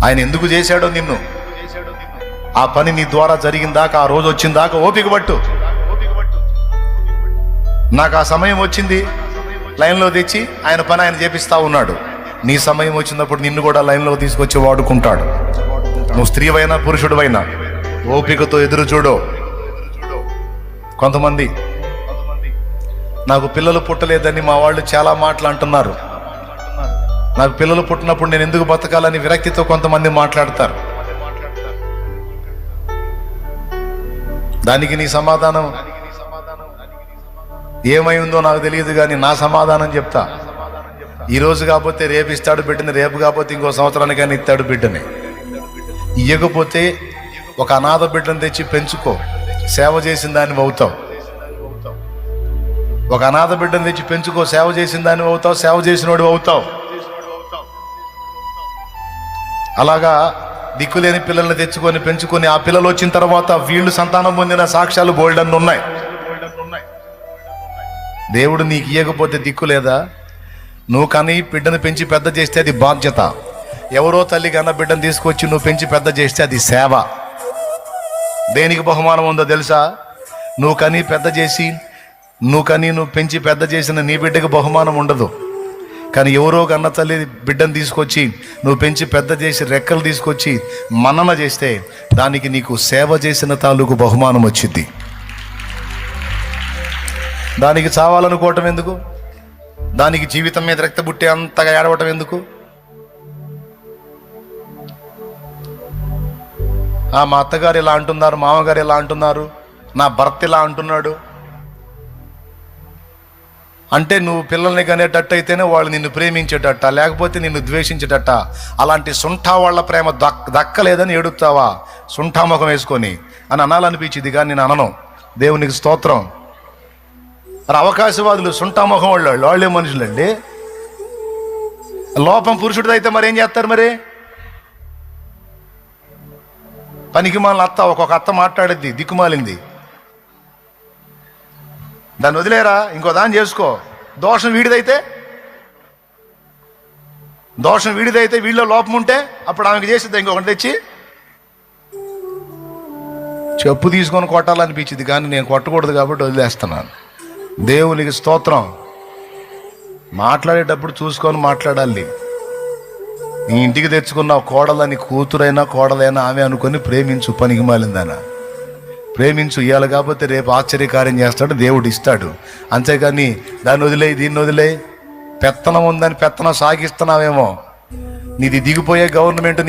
ఆయన ఎందుకు చేశాడో నిన్ను, ఆ పని నీ ద్వారా జరిగిందాకా, ఆ రోజు వచ్చిందాకా ఓపిక పట్టు. నాకు ఆ సమయం వచ్చింది, లైన్లో తెచ్చి ఆయన పని ఆయన చేపిస్తా ఉన్నాడు. నీ సమయం వచ్చినప్పుడు నిన్ను కూడా లైన్లో తీసుకొచ్చి వాడుకుంటాడు. నువ్వు స్త్రీవైనా పురుషుడివైనా ఓపికతో ఎదురు చూడు. కొంతమంది నాకు పిల్లలు పుట్టలేదని మా వాళ్ళు చాలా మాటలు అంటున్నారు. నాకు పిల్లలు పుట్టినప్పుడు నేను ఎందుకు బతకాలని విరక్తితో కొంతమంది మాట్లాడతారు. దానికి నీ సమాధానం ఏమై ఉందో నాకు తెలియదు, కానీ నా సమాధానం చెప్తా. ఈరోజు కాకపోతే రేపు ఇస్తాడు బిడ్డని, రేపు కాకపోతే ఇంకో సంవత్సరానికైనా ఇస్తాడు బిడ్డని. ఇయ్యకపోతే ఒక అనాథ బిడ్డను తెచ్చి పెంచుకో, సేవ చేసిన దాన్ని అవుతావు. ఒక అనాథ బిడ్డను తెచ్చి పెంచుకో, సేవ చేసిన దాన్ని అవుతావు, సేవ చేసినోడు అవుతావు. అలాగా దిక్కులేని పిల్లల్ని తెచ్చుకొని పెంచుకొని ఆ పిల్లలు వచ్చిన తర్వాత వీళ్ళు సంతానం పొందిన సాక్ష్యాలు బోల్డన్ని ఉన్నాయి. దేవుడు నీకు ఇయ్యకపోతే దిక్కు లేదా? నువ్వు కానీ బిడ్డను పెంచి పెద్ద చేస్తే అది బాధ్యత. ఎవరో తల్లి కన్నా బిడ్డను తీసుకొచ్చి నువ్వు పెంచి పెద్ద చేస్తే అది సేవ. దేనికి బహుమానం ఉందో తెలుసా? నువ్వు కానీ పెద్ద చేసి నువ్వు పెంచి పెద్ద చేసిన నీ బిడ్డకి బహుమానం ఉండదు. కానీ ఎవరో కన్న తల్లి బిడ్డను తీసుకొచ్చి నువ్వు పెంచి పెద్ద చేసి రెక్కలు తీసుకొచ్చి మన్నన చేస్తే దానికి నీకు సేవ చేసిన తాలూకు బహుమానం వచ్చింది. దానికి చావాలనుకోవటం ఎందుకు? దానికి జీవితం మీద రక్త బుట్టే అంతగా ఏడవటం ఎందుకు? మా అత్తగారు ఇలా అంటున్నారు, మామగారు ఇలా అంటున్నారు, నా భర్త ఇలా అంటున్నాడు అంటే నువ్వు పిల్లల్ని కనేటట్టు అయితేనే వాళ్ళు నిన్ను ప్రేమించేటట్ట, లేకపోతే నిన్ను ద్వేషించేటట్ట. అలాంటి సుంఠా వాళ్ళ ప్రేమ దక్కలేదని ఏడుపుతావా సుంఠా ముఖం వేసుకొని అని అనాలనిపించింది, కానీ నేను అనను. దేవునికి స్తోత్రం. మరి అవకాశవాదులు సుంఠా ముఖం వాళ్ళే మనుషులండి. లోపం పురుషుడిది అయితే మరి ఏం చేస్తారు? మరి పనికి మాలిన అత్త, ఒక్కొక్క అత్త మాట్లాడిద్ది దిక్కుమాలింది, దాన్ని వదిలేరా, ఇంకో దాన్ని చేసుకో. దోషం వీడిదైతే వీళ్ళలో లోపం ఉంటే అప్పుడు ఆమెకి చేసిద్దా ఇంకొకటి తెచ్చి? చెప్పు తీసుకొని కొట్టాలనిపించింది, కానీ నేను కొట్టకూడదు కాబట్టి వదిలేస్తున్నాను. దేవునికి స్తోత్రం. మాట్లాడేటప్పుడు చూసుకొని మాట్లాడాలి. నీ ఇంటికి తెచ్చుకున్న కోడలని కూతురైనా కోడలైనా ఆమె అనుకొని ప్రేమించు. పనికి మాలిందనా ప్రేమించు. ఇవాళ కాకపోతే రేపు ఆశ్చర్యకార్యం చేస్తాడు, దేవుడు ఇస్తాడు. అంతేగాని దాన్ని వదిలేయి దీన్ని వదిలేయి పెత్తనం ఉందని పెత్తనం సాగిస్తున్నావేమో. నీది దిగిపోయే గవర్నమెంట్